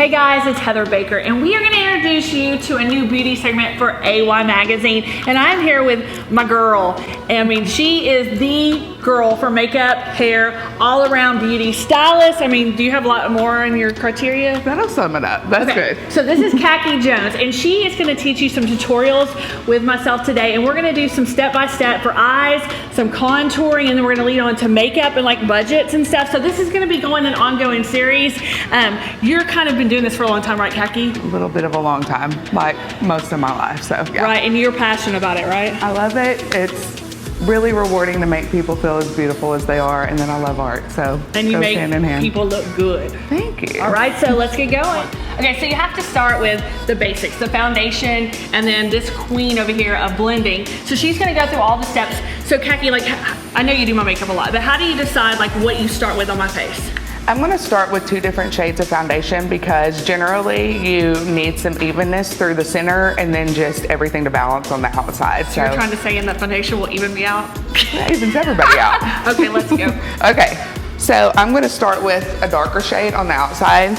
Hey guys, it's Heather Baker, and we are going to introduce you to a new beauty segment for AY Magazine. And I'm here with my girl. I mean, she is the girl for makeup, hair, all around beauty. Stylist, I mean, do you have a lot more in your criteria? That'll sum it up. That's okay. Good. So this is Kakki Jones, and she is going to teach you some tutorials with myself today. And we're going to do some step-by-step for eyes, some contouring, and then we're going to lead on to makeup and like budgets and stuff. So this is going to be going an ongoing series. You're kind of been doing this for a long time, right, Kakki? A little bit of a long time, like most of my life, so yeah. Right, and you're passionate about it, right? I love it. It's really rewarding to make people feel as beautiful as they are, and then I love art, so and you goes make hand in hand. People look good. Thank you. All right, so let's get going. Okay, so you have to start with the basics, the foundation, and then this queen over here of blending. So she's gonna go through all the steps. So Kakki, like, I know you do my makeup a lot, but how do you decide like what you start with on my face? I'm going to start with 2 different shades of foundation because generally you need some evenness through the center and then just everything to balance on the outside. So you're trying to say in that foundation will even me out? It evens everybody out. Okay, let's go. Okay, so I'm going to start with a darker shade on the outside,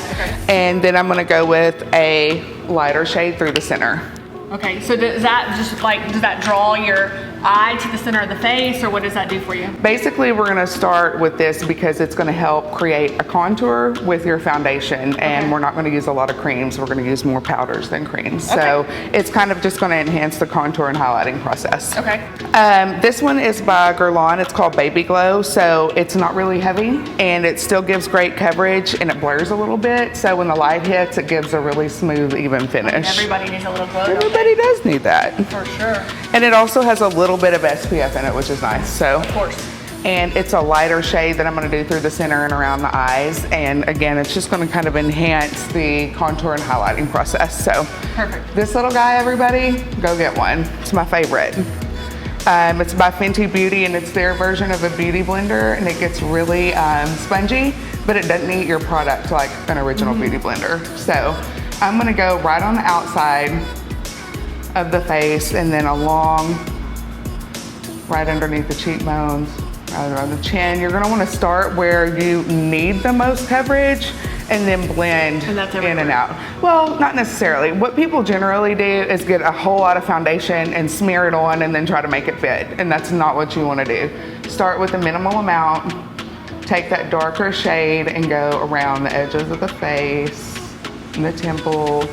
and then I'm going to go with a lighter shade through the center. Okay, so does that just like, does that draw your eye to the center of the face, or what does that do for you? Basically, we're gonna start with this because it's gonna help create a contour with your foundation, and we're not gonna use a lot of creams. We're gonna use more powders than creams. So it's kind of just gonna enhance the contour and highlighting process. Okay. This one is by Guerlain. It's called Baby Glow. So it's not really heavy, and it still gives great coverage, and it blurs a little bit. So when the light hits, it gives a really smooth, even finish. Everybody needs a little glow. Everybody does need that. For sure. And it also has a little bit of SPF in it, which is nice. So, of course. And it's a lighter shade that I'm going to do through the center and around the eyes. And again, it's just going to kind of enhance the contour and highlighting process. So, perfect. This little guy, everybody, go get one. It's my favorite. It's by Fenty Beauty, and it's their version of a beauty blender, and it gets really spongy, but it doesn't eat your product like an original beauty blender. So I'm going to go right on the outside of the face, and then along right underneath the cheekbones, right around the chin. You're gonna wanna start where you need the most coverage and then blend in and out. Well, not necessarily. What people generally do is get a whole lot of foundation and smear it on and then try to make it fit. And that's not what you wanna do. Start with a minimal amount, take that darker shade and go around the edges of the face and the temple.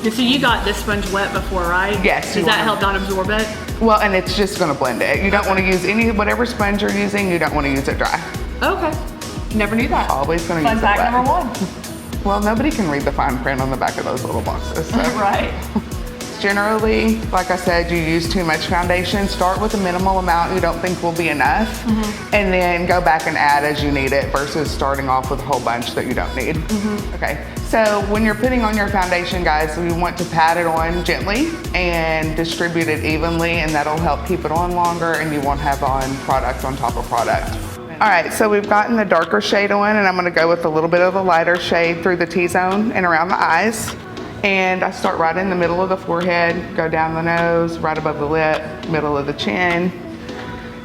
So you got this sponge wet before, right? Yes. Does that help not absorb it? Well, and it's just gonna blend it. You don't wanna use whatever sponge you're using, you don't wanna use it dry. Okay. Never knew that. Always gonna use it wet. Fun fact number 1. Well, nobody can read the fine print on the back of those little boxes. So. Right. Generally, like I said, you use too much foundation. Start with a minimal amount you don't think will be enough, and then go back and add as you need it versus starting off with a whole bunch that you don't need. Okay, so when you're putting on your foundation, guys, we want to pat it on gently and distribute it evenly, and that'll help keep it on longer, and you won't have on product on top of product. All right, so we've gotten the darker shade on, and I'm gonna go with a little bit of the lighter shade through the T-zone and around the eyes. And I start right in the middle of the forehead, go down the nose, right above the lip, middle of the chin,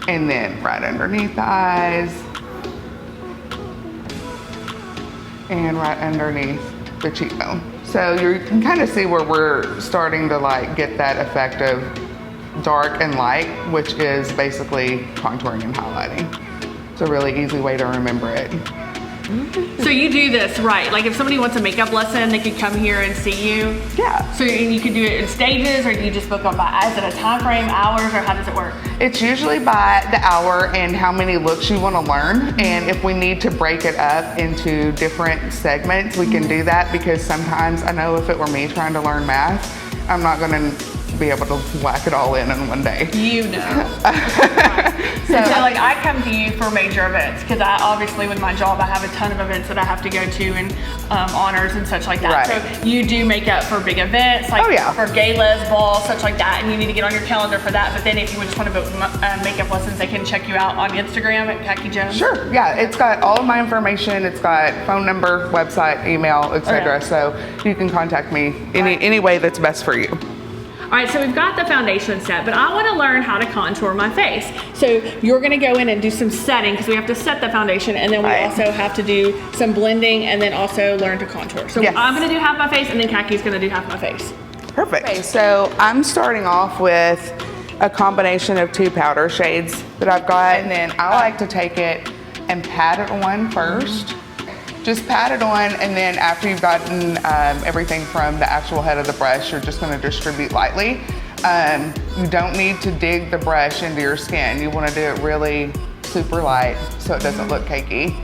and then right underneath the eyes, and right underneath the cheekbone. So you can kind of see where we're starting to like get that effect of dark and light, which is basically contouring and highlighting. It's a really easy way to remember it. So you do this, right? Like if somebody wants a makeup lesson, they could come here and see you? Yeah. So you could do it in stages, or do you just book them by eyes at a time frame, hours, or how does it work? It's usually by the hour and how many looks you want to learn. And if we need to break it up into different segments, we can do that, because sometimes I know if it were me trying to learn math, I'm not going to be able to whack it all in one day. You know. So like I come to you for major events, because I obviously with my job I have a ton of events that I have to go to, and honors and such like that. Right. So you do makeup for big events, like for galas, balls, such like that, and you need to get on your calendar for that. But then if you just want to book makeup lessons, they can check you out on Instagram at Kakki Jones. Sure, yeah, it's got all of my information. It's got phone number, website, email, etc. So you can contact me any way that's best for you. All right, so we've got the foundation set, but I wanna learn how to contour my face. So you're gonna go in and do some setting, because we have to set the foundation, and then we also have to do some blending, and then also learn to contour. So I'm gonna do half my face, and then Kakki's gonna do half my face. Perfect. Okay, so I'm starting off with a combination of 2 powder shades that I've got, and then I like to take it and pat it on first. Just pat it on, and then after you've gotten everything from the actual head of the brush, you're just gonna distribute lightly. You don't need to dig the brush into your skin. You wanna do it really super light so it doesn't look cakey.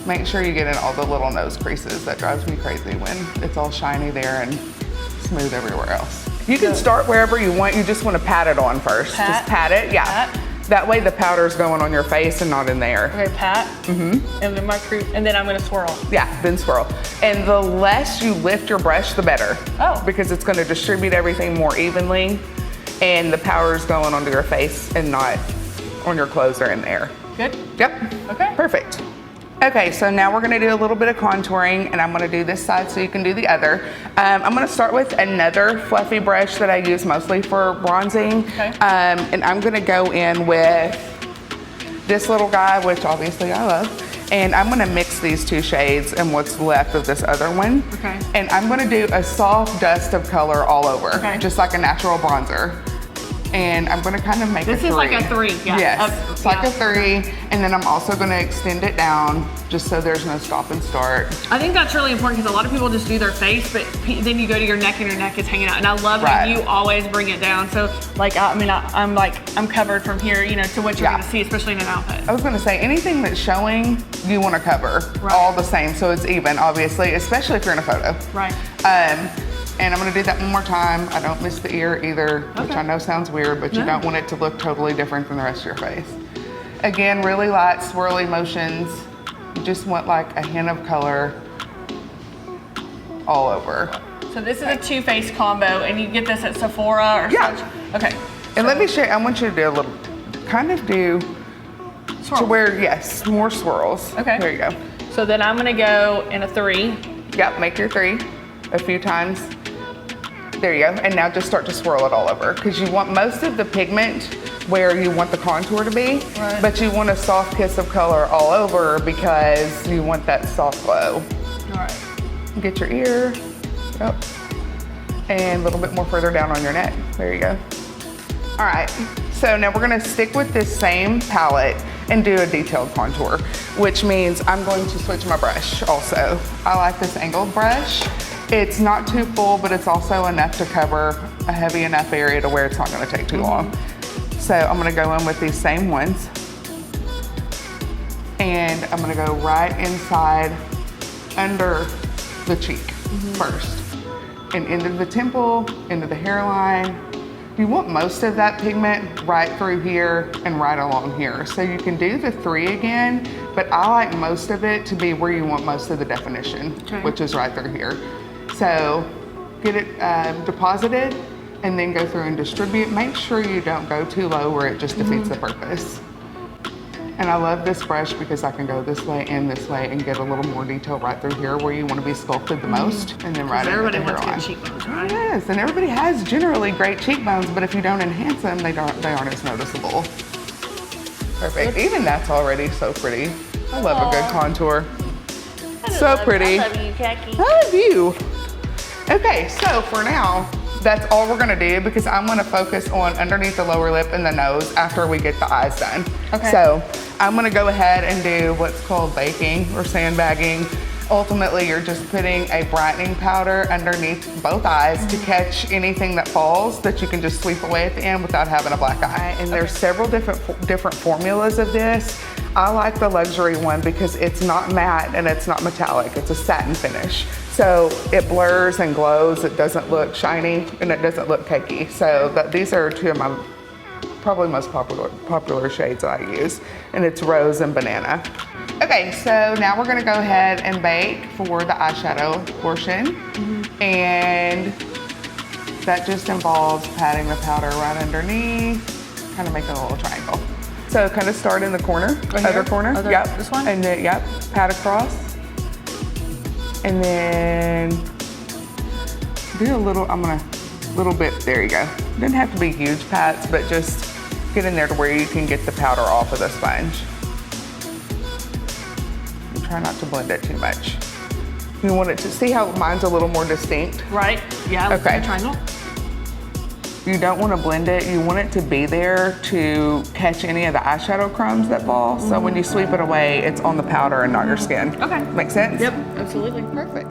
Make sure you get in all the little nose creases. That drives me crazy when it's all shiny there and smooth everywhere else. You can start wherever you want. You just wanna pat it on first. Just pat it, Pat. That way the powder's going on your face and not in there. Okay, pat. And then and then I'm gonna swirl. Yeah, then swirl. And the less you lift your brush, the better. Oh. Because it's gonna distribute everything more evenly, and the powder's going onto your face and not on your clothes or in there. Good? Yep. Okay. Perfect. Okay, so now we're gonna do a little bit of contouring, and I'm gonna do this side so you can do the other. I'm gonna start with another fluffy brush that I use mostly for bronzing. Okay. And I'm gonna go in with this little guy, which obviously I love. And I'm gonna mix these 2 shades and what's left of this other one. Okay. And I'm gonna do a soft dust of color all over, just like a natural bronzer. And I'm gonna kind of make this a 3. This is like a 3, yeah. Yes, it's like a 3. And then I'm also gonna extend it down just so there's no stop and start. I think that's really important, because a lot of people just do their face, but then you go to your neck and your neck is hanging out. And I love that you always bring it down. So like, I'm covered from here, you know, to what you're gonna see, especially in an outfit. I was gonna say, anything that's showing, you wanna cover all the same, so it's even, obviously, especially if you're in a photo. Right. And I'm gonna do that one more time. I don't miss the ear either, which I know sounds weird, but you don't want it to look totally different from the rest of your face. Again, really light swirly motions. You just want like a hint of color all over. So this is a 2-face combo, and you get this at Sephora or such? Okay. And let me show you, I want you to do a little, kind of do Swirl. to where, yes, more swirls. Okay. There you go. So then I'm gonna go in a 3. Yep, make your 3 a few times. There you go. And now just start to swirl it all over, because you want most of the pigment where you want the contour to be, but you want a soft kiss of color all over because you want that soft glow. All right. Get your ear, yep, and a little bit more further down on your neck. There you go. All right, so now we're gonna stick with this same palette and do a detailed contour, which means I'm going to switch my brush also. I like this angled brush. It's not too full, but it's also enough to cover a heavy enough area to where it's not gonna take too long. So I'm gonna go in with these same ones, and I'm gonna go right inside under the cheek first, and into the temple, into the hairline. You want most of that pigment right through here and right along here. So you can do the 3 again, but I like most of it to be where you want most of the definition, which is right through here. So get it deposited, and then go through and distribute. Make sure you don't go too low where it just defeats the purpose. And I love this brush because I can go this way and get a little more detail right through here where you want to be sculpted the most, and then right into the hairline. Everybody wants good cheekbones, right? Yes, and everybody has generally great cheekbones, but if you don't enhance them, they aren't as noticeable. Perfect. Even that's already so pretty. I love a good contour. So pretty. I love you, Kakki. I love you. Okay, so for now, that's all we're gonna do, because I'm gonna focus on underneath the lower lip and the nose after we get the eyes done. Okay. So I'm gonna go ahead and do what's called baking or sandbagging. Ultimately, you're just putting a brightening powder underneath both eyes to catch anything that falls that you can just sweep away at the end without having a black eye. And there's several different formulas of this. I like the luxury one because it's not matte and it's not metallic. It's a satin finish. So it blurs and glows. It doesn't look shiny and it doesn't look cakey. So these are 2 of my probably most popular shades that I use, and it's rose and banana. Okay, so now we're gonna go ahead and bake for the eyeshadow portion. And that just involves patting the powder right underneath, kind of making a little triangle. So kind of start in the corner, other corner. Yep. This one? And then, yep, pat across. And then do a little, I'm gonna little bit, there you go. Doesn't have to be huge pats, but just get in there to where you can get the powder off of the sponge. And try not to blend it too much. You want it to, see how mine's a little more distinct? Right, yeah, Okay. triangle. You don't want to blend it. You want it to be there to catch any of the eyeshadow crumbs that fall. So when you sweep it away, it's on the powder and not your skin. Okay. Make sense? Yep, absolutely. Perfect.